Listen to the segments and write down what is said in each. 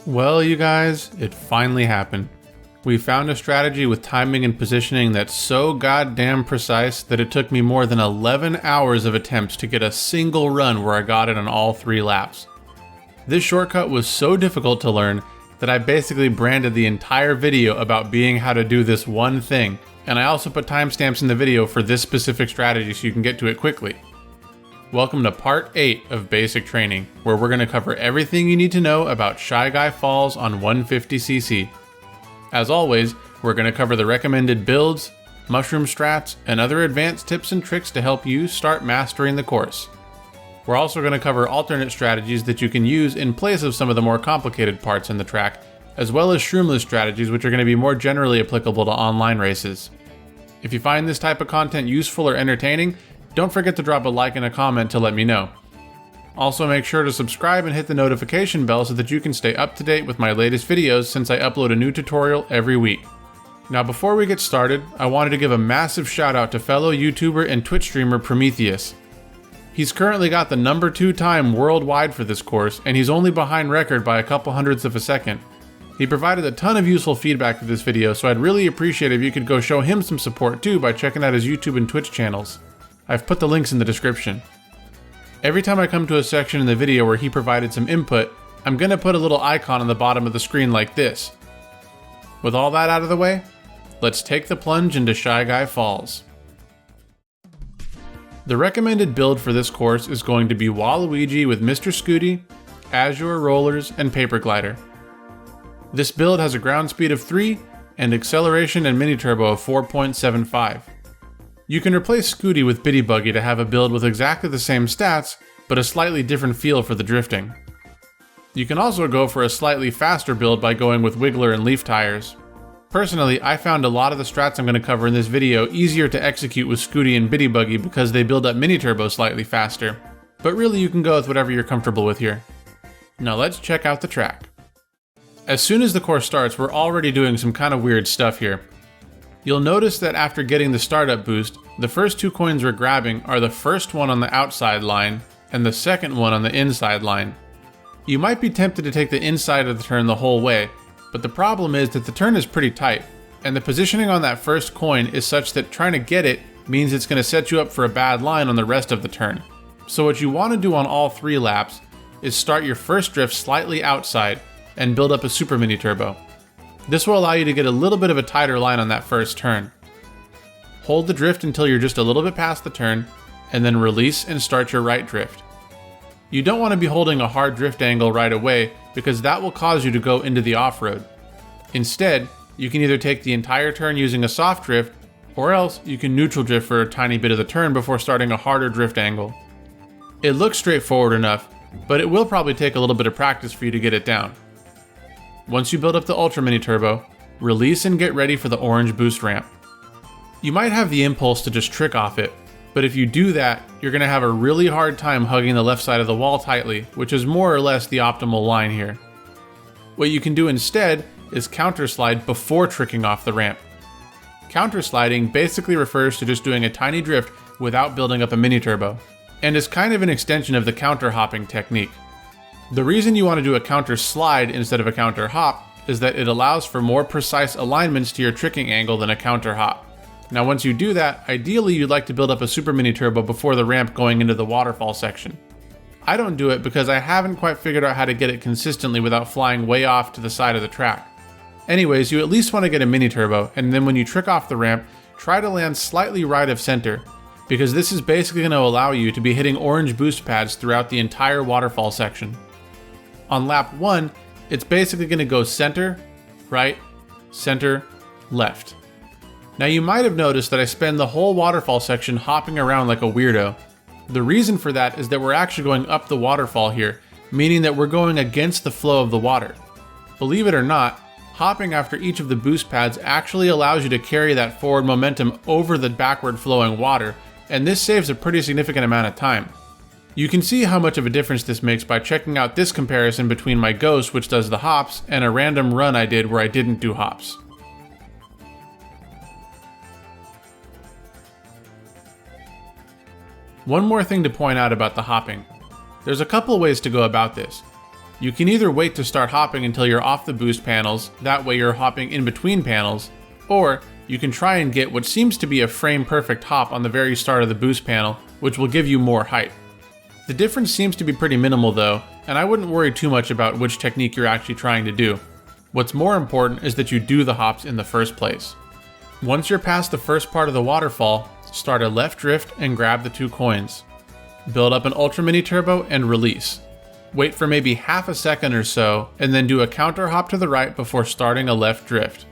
Well, you guys, it finally happened. We found a strategy with timing and positioning that's so goddamn precise that it took me more than 11 hours of attempts to get a single run where I got it on all 3 laps. This shortcut was so difficult to learn that I basically branded the entire video about being how to do this one thing, and I also put timestamps in the video for this specific strategy so you can get to it quickly. Welcome to part 8 of Basic Training, where we're going to cover everything you need to know about Shy Guy Falls on 150cc. As always, we're going to cover the recommended builds, mushroom strats, and other advanced tips and tricks to help you start mastering the course. We're also going to cover alternate strategies that you can use in place of some of the more complicated parts in the track, as well as shroomless strategies which are going to be more generally applicable to online races. If you find this type of content useful or entertaining, don't forget to drop a like and a comment to let me know. Also, make sure to subscribe and hit the notification bell so that you can stay up to date with my latest videos since I upload a new tutorial every week. Now before we get started, I wanted to give a massive shout out to fellow YouTuber and Twitch streamer Prometheus. He's currently got the number 2 time worldwide for this course, and he's only behind record by a couple hundredths of a second. He provided a ton of useful feedback for this video, so I'd really appreciate it if you could go show him some support too by checking out his YouTube and Twitch channels. I've put the links in the description. Every time I come to a section in the video where he provided some input, I'm gonna put a little icon on the bottom of the screen like this. With all that out of the way, let's take the plunge into Shy Guy Falls. The recommended build for this course is going to be Waluigi with Mr. Scooty, Azure Rollers, and Paper Glider. This build has a ground speed of 3 and acceleration and mini turbo of 4.75. You can replace Scooty with Bitty Buggy to have a build with exactly the same stats, but a slightly different feel for the drifting. You can also go for a slightly faster build by going with Wiggler and Leaf tires. Personally, I found a lot of the strats I'm going to cover in this video easier to execute with Scooty and Bitty Buggy because they build up mini turbo slightly faster, but really you can go with whatever you're comfortable with here. Now let's check out the track. As soon as the course starts, we're already doing some kind of weird stuff here. You'll notice that after getting the startup boost, the first 2 coins we're grabbing are the first one on the outside line and the second one on the inside line. You might be tempted to take the inside of the turn the whole way, but the problem is that the turn is pretty tight, and the positioning on that first coin is such that trying to get it means it's going to set you up for a bad line on the rest of the turn. So what you want to do on all 3 laps is start your first drift slightly outside and build up a super mini turbo. This will allow you to get a little bit of a tighter line on that first turn. Hold the drift until you're just a little bit past the turn, and then release and start your right drift. You don't want to be holding a hard drift angle right away because that will cause you to go into the off-road. Instead, you can either take the entire turn using a soft drift, or else you can neutral drift for a tiny bit of the turn before starting a harder drift angle. It looks straightforward enough, but it will probably take a little bit of practice for you to get it down. Once you build up the Ultra Mini Turbo, release and get ready for the orange boost ramp. You might have the impulse to just trick off it, but if you do that, you're going to have a really hard time hugging the left side of the wall tightly, which is more or less the optimal line here. What you can do instead is counterslide before tricking off the ramp. Countersliding basically refers to just doing a tiny drift without building up a mini turbo, and is kind of an extension of the counter hopping technique. The reason you want to do a counter slide instead of a counter hop is that it allows for more precise alignments to your tricking angle than a counter hop. Now once you do that, ideally you'd like to build up a super mini turbo before the ramp going into the waterfall section. I don't do it because I haven't quite figured out how to get it consistently without flying way off to the side of the track. Anyways, you at least want to get a mini turbo, and then when you trick off the ramp, try to land slightly right of center, because this is basically going to allow you to be hitting orange boost pads throughout the entire waterfall section. On lap 1, it's basically going to go center, right, center, left. Now you might have noticed that I spend the whole waterfall section hopping around like a weirdo. The reason for that is that we're actually going up the waterfall here, meaning that we're going against the flow of the water. Believe it or not, hopping after each of the boost pads actually allows you to carry that forward momentum over the backward flowing water, and this saves a pretty significant amount of time. You can see how much of a difference this makes by checking out this comparison between my Ghost, which does the hops, and a random run I did where I didn't do hops. One more thing to point out about the hopping. There's a couple of ways to go about this. You can either wait to start hopping until you're off the boost panels, that way you're hopping in between panels, or you can try and get what seems to be a frame perfect hop on the very start of the boost panel, which will give you more height. The difference seems to be pretty minimal though, and I wouldn't worry too much about which technique you're actually trying to do. What's more important is that you do the hops in the first place. Once you're past the first part of the waterfall, start a left drift and grab the 2 coins. Build up an ultra mini turbo and release. Wait for maybe half a second or so, and then do a counter hop to the right before starting a left drift.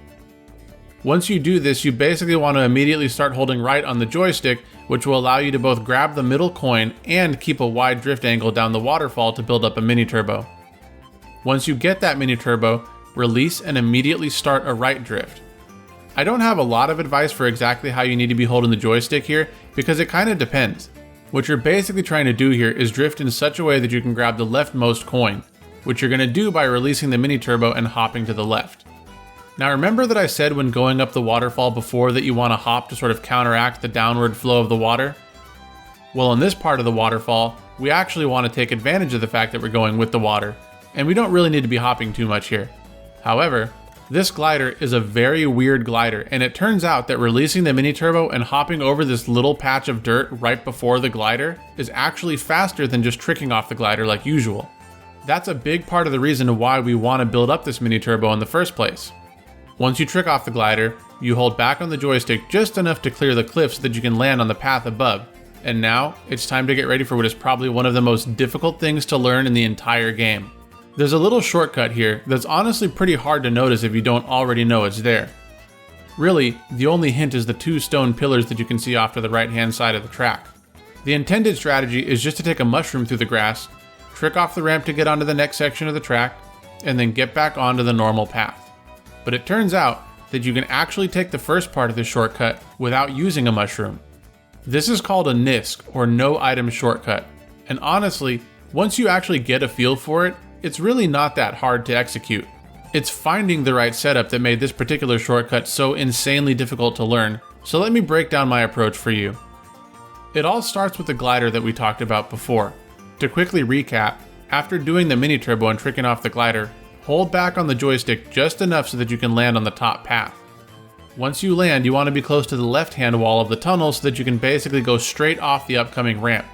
Once you do this, you basically want to immediately start holding right on the joystick, which will allow you to both grab the middle coin and keep a wide drift angle down the waterfall to build up a mini turbo. Once you get that mini turbo, release and immediately start a right drift. I don't have a lot of advice for exactly how you need to be holding the joystick here, because it kind of depends. What you're basically trying to do here is drift in such a way that you can grab the leftmost coin, which you're going to do by releasing the mini turbo and hopping to the left. Now remember that I said when going up the waterfall before that you want to hop to sort of counteract the downward flow of the water? Well, in this part of the waterfall, we actually want to take advantage of the fact that we're going with the water, and we don't really need to be hopping too much here. However, this glider is a very weird glider, and it turns out that releasing the mini turbo and hopping over this little patch of dirt right before the glider is actually faster than just tricking off the glider like usual. That's a big part of the reason why we want to build up this mini turbo in the first place. Once you trick off the glider, you hold back on the joystick just enough to clear the cliff so that you can land on the path above. And now, it's time to get ready for what is probably one of the most difficult things to learn in the entire game. There's a little shortcut here that's honestly pretty hard to notice if you don't already know it's there. Really, the only hint is the 2 stone pillars that you can see off to the right hand side of the track. The intended strategy is just to take a mushroom through the grass, trick off the ramp to get onto the next section of the track, and then get back onto the normal path. But it turns out that you can actually take the first part of this shortcut without using a mushroom. This is called a NISC, or no item shortcut, and honestly, once you actually get a feel for it, it's really not that hard to execute. It's finding the right setup that made this particular shortcut so insanely difficult to learn, so let me break down my approach for you. It all starts with the glider that we talked about before. To quickly recap, after doing the mini turbo and tricking off the glider, hold back on the joystick just enough so that you can land on the top path. Once you land, you want to be close to the left-hand wall of the tunnel so that you can basically go straight off the upcoming ramp.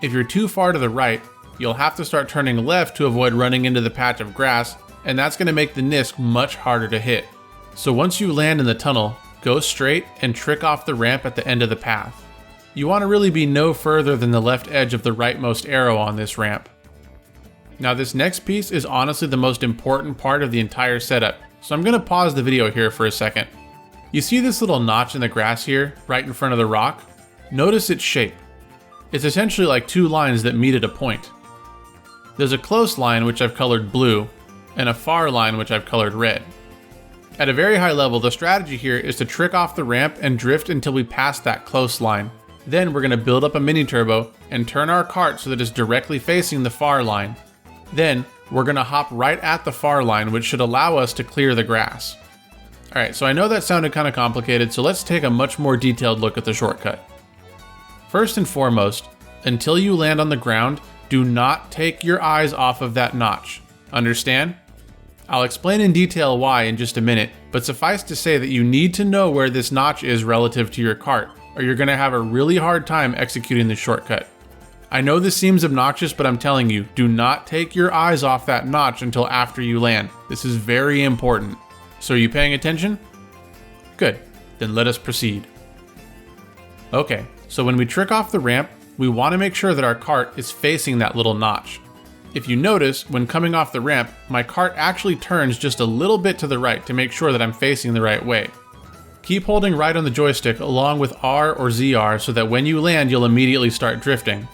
If you're too far to the right, you'll have to start turning left to avoid running into the patch of grass, and that's going to make the NISC much harder to hit. So once you land in the tunnel, go straight and trick off the ramp at the end of the path. You want to really be no further than the left edge of the rightmost arrow on this ramp. Now this next piece is honestly the most important part of the entire setup, so I'm going to pause the video here for a second. You see this little notch in the grass here, right in front of the rock? Notice its shape. It's essentially like 2 lines that meet at a point. There's a close line which I've colored blue, and a far line which I've colored red. At a very high level, the strategy here is to trick off the ramp and drift until we pass that close line. Then we're going to build up a mini turbo and turn our cart so that it's directly facing the far line. Then we're going to hop right at the far line, which should allow us to clear the grass. Alright, so I know that sounded kind of complicated, so let's take a much more detailed look at the shortcut. First and foremost, until you land on the ground, do not take your eyes off of that notch. Understand? I'll explain in detail why in just a minute, but suffice to say that you need to know where this notch is relative to your cart, or you're going to have a really hard time executing the shortcut. I know this seems obnoxious, but I'm telling you, do not take your eyes off that notch until after you land. This is very important. So are you paying attention? Good, then let us proceed. Okay, so when we trick off the ramp, we want to make sure that our cart is facing that little notch. If you notice, when coming off the ramp, my cart actually turns just a little bit to the right to make sure that I'm facing the right way. Keep holding right on the joystick along with R or ZR so that when you land, you'll immediately start drifting.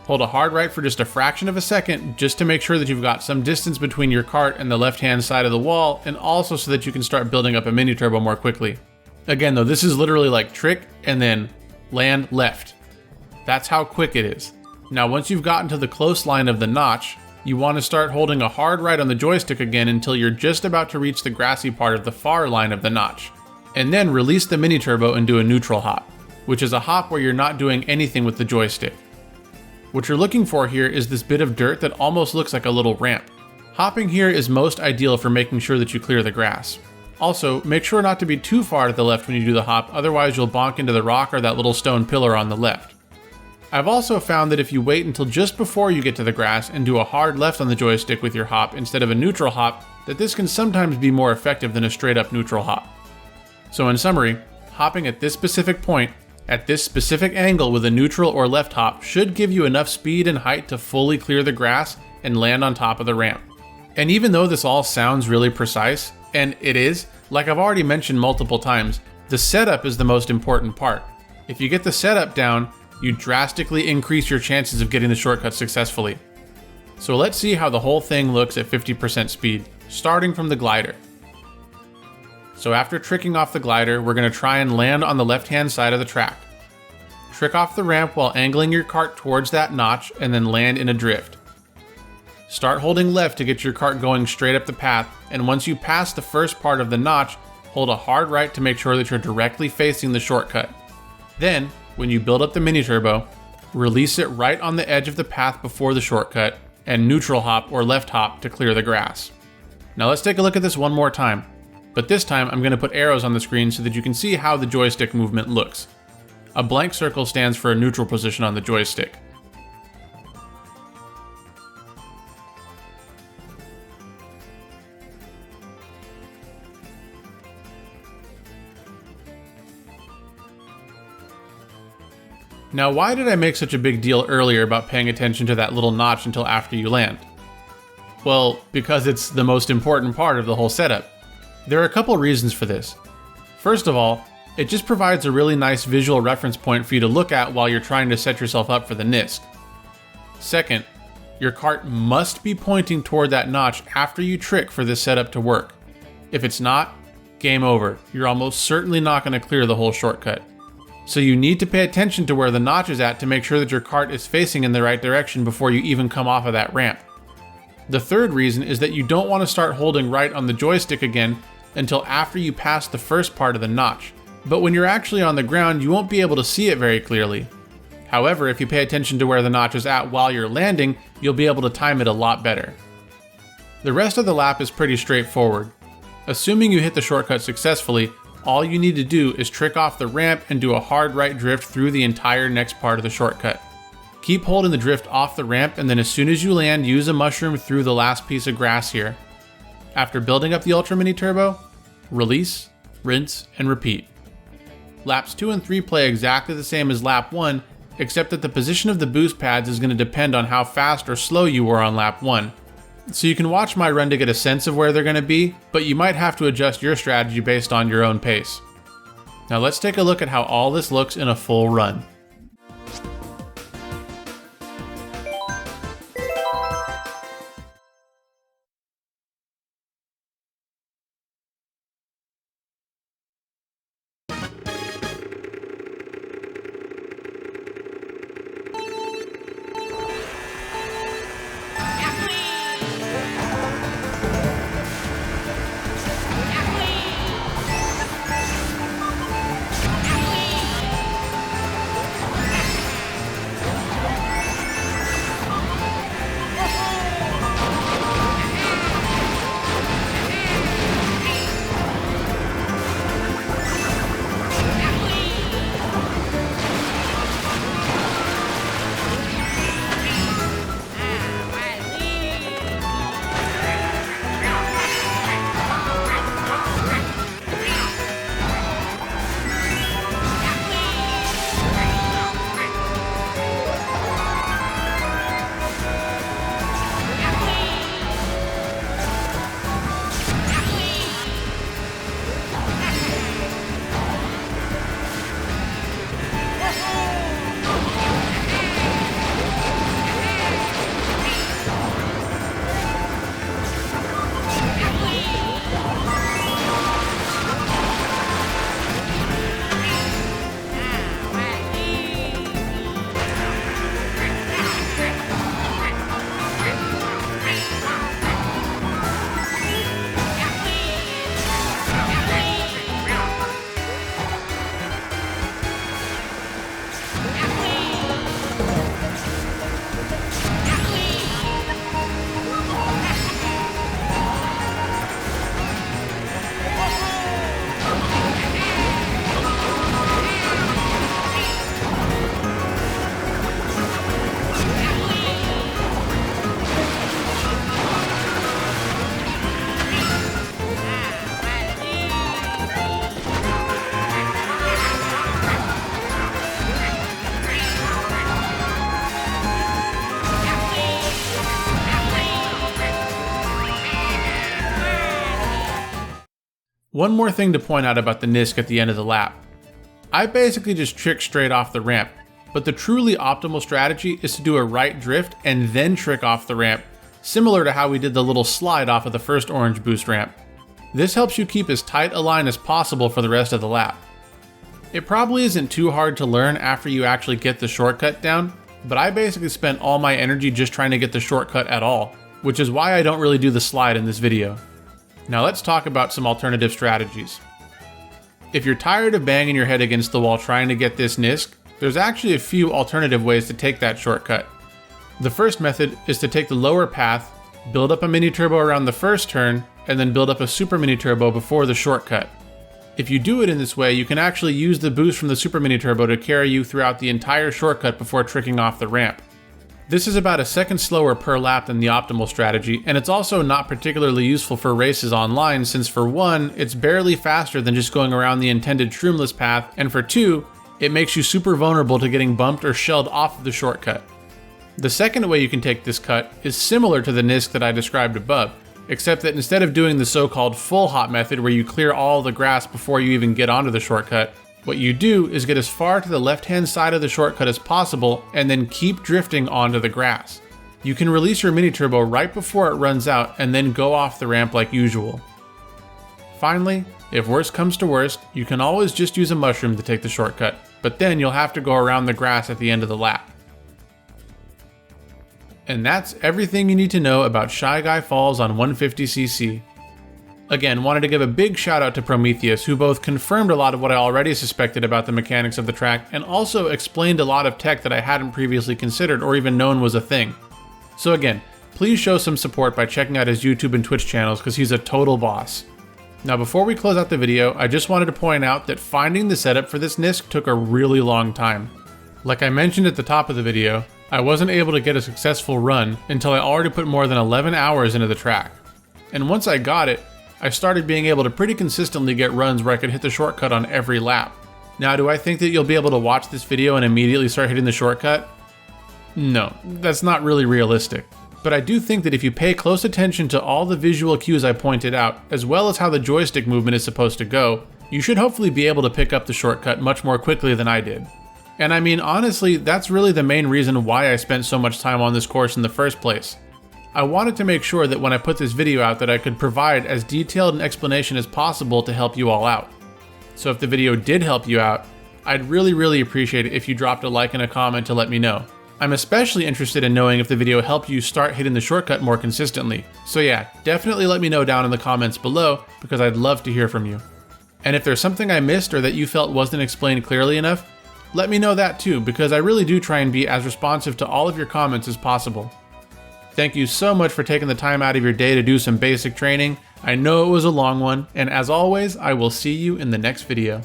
Hold a hard right for just a fraction of a second just to make sure that you've got some distance between your cart and the left-hand side of the wall, and also so that you can start building up a mini turbo more quickly. Again though, this is literally like trick and then land left. That's how quick it is. Now once you've gotten to the close line of the notch, you want to start holding a hard right on the joystick again until you're just about to reach the grassy part of the far line of the notch. And then release the mini turbo and do a neutral hop, which is a hop where you're not doing anything with the joystick. What you're looking for here is this bit of dirt that almost looks like a little ramp. Hopping here is most ideal for making sure that you clear the grass. Also, make sure not to be too far to the left when you do the hop, otherwise you'll bonk into the rock or that little stone pillar on the left. I've also found that if you wait until just before you get to the grass and do a hard left on the joystick with your hop instead of a neutral hop, that this can sometimes be more effective than a straight up neutral hop. So in summary, hopping at this specific point, at this specific angle with a neutral or left hop should give you enough speed and height to fully clear the grass and land on top of the ramp. And even though this all sounds really precise, and it is, like I've already mentioned multiple times, the setup is the most important part. If you get the setup down, you drastically increase your chances of getting the shortcut successfully. So let's see how the whole thing looks at 50% speed, starting from the glider. So after tricking off the glider, we're going to try and land on the left-hand side of the track. Trick off the ramp while angling your cart towards that notch and then land in a drift. Start holding left to get your cart going straight up the path, and once you pass the first part of the notch, hold a hard right to make sure that you're directly facing the shortcut. Then, when you build up the mini turbo, release it right on the edge of the path before the shortcut, and neutral hop or left hop to clear the grass. Now let's take a look at this one more time, but this time I'm going to put arrows on the screen so that you can see how the joystick movement looks. A blank circle stands for a neutral position on the joystick. Now, why did I make such a big deal earlier about paying attention to that little notch until after you land? Well, because it's the most important part of the whole setup. There are a couple reasons for this. First of all, it just provides a really nice visual reference point for you to look at while you're trying to set yourself up for the NISC. Second, your cart must be pointing toward that notch after you trick for this setup to work. If it's not, game over. You're almost certainly not going to clear the whole shortcut. So you need to pay attention to where the notch is at to make sure that your cart is facing in the right direction before you even come off of that ramp. The third reason is that you don't want to start holding right on the joystick again until after you pass the first part of the notch. But when you're actually on the ground, you won't be able to see it very clearly. However, if you pay attention to where the notch is at while you're landing, you'll be able to time it a lot better. The rest of the lap is pretty straightforward. Assuming you hit the shortcut successfully, all you need to do is trick off the ramp and do a hard right drift through the entire next part of the shortcut. Keep holding the drift off the ramp, and then as soon as you land, use a mushroom through the last piece of grass here. After building up the Ultra Mini Turbo, release, rinse, and repeat. Laps 2 and 3 play exactly the same as lap 1, except that the position of the boost pads is going to depend on how fast or slow you were on lap 1. So you can watch my run to get a sense of where they're going to be, but you might have to adjust your strategy based on your own pace. Now let's take a look at how all this looks in a full run. One more thing to point out about the NISC at the end of the lap. I basically just trick straight off the ramp, but the truly optimal strategy is to do a right drift and then trick off the ramp, similar to how we did the little slide off of the first orange boost ramp. This helps you keep as tight a line as possible for the rest of the lap. It probably isn't too hard to learn after you actually get the shortcut down, but I basically spent all my energy just trying to get the shortcut at all, which is why I don't really do the slide in this video. Now let's talk about some alternative strategies. If you're tired of banging your head against the wall trying to get this NISC, there's actually a few alternative ways to take that shortcut. The first method is to take the lower path, build up a mini turbo around the first turn, and then build up a super mini turbo before the shortcut. If you do it in this way, you can actually use the boost from the super mini turbo to carry you throughout the entire shortcut before tricking off the ramp. This is about a second slower per lap than the optimal strategy, and it's also not particularly useful for races online since for one, it's barely faster than just going around the intended shroomless path, and for two, it makes you super vulnerable to getting bumped or shelled off of the shortcut. The second way you can take this cut is similar to the NISC that I described above, except that instead of doing the so-called full hop method where you clear all the grass before you even get onto the shortcut, what you do is get as far to the left-hand side of the shortcut as possible and then keep drifting onto the grass. You can release your mini turbo right before it runs out and then go off the ramp like usual. Finally, if worst comes to worst, you can always just use a mushroom to take the shortcut, but then you'll have to go around the grass at the end of the lap. And that's everything you need to know about Shy Guy Falls on 150cc. Again, wanted to give a big shout out to Prometheus, who both confirmed a lot of what I already suspected about the mechanics of the track and also explained a lot of tech that I hadn't previously considered or even known was a thing. So again, please show some support by checking out his YouTube and Twitch channels because he's a total boss. Now before we close out the video, I just wanted to point out that finding the setup for this NISC took a really long time. Like I mentioned at the top of the video, I wasn't able to get a successful run until I already put more than 11 hours into the track. And once I got it, I started being able to pretty consistently get runs where I could hit the shortcut on every lap. Now, do I think that you'll be able to watch this video and immediately start hitting the shortcut? No, that's not really realistic. But I do think that if you pay close attention to all the visual cues I pointed out, as well as how the joystick movement is supposed to go, you should hopefully be able to pick up the shortcut much more quickly than I did. And I mean, honestly, that's really the main reason why I spent so much time on this course in the first place. I wanted to make sure that when I put this video out that I could provide as detailed an explanation as possible to help you all out. So if the video did help you out, I'd really appreciate it if you dropped a like and a comment to let me know. I'm especially interested in knowing if the video helped you start hitting the shortcut more consistently. So yeah, definitely let me know down in the comments below because I'd love to hear from you. And if there's something I missed or that you felt wasn't explained clearly enough, let me know that too because I really do try and be as responsive to all of your comments as possible. Thank you so much for taking the time out of your day to do some basic training. I know it was a long one, and as always, I will see you in the next video.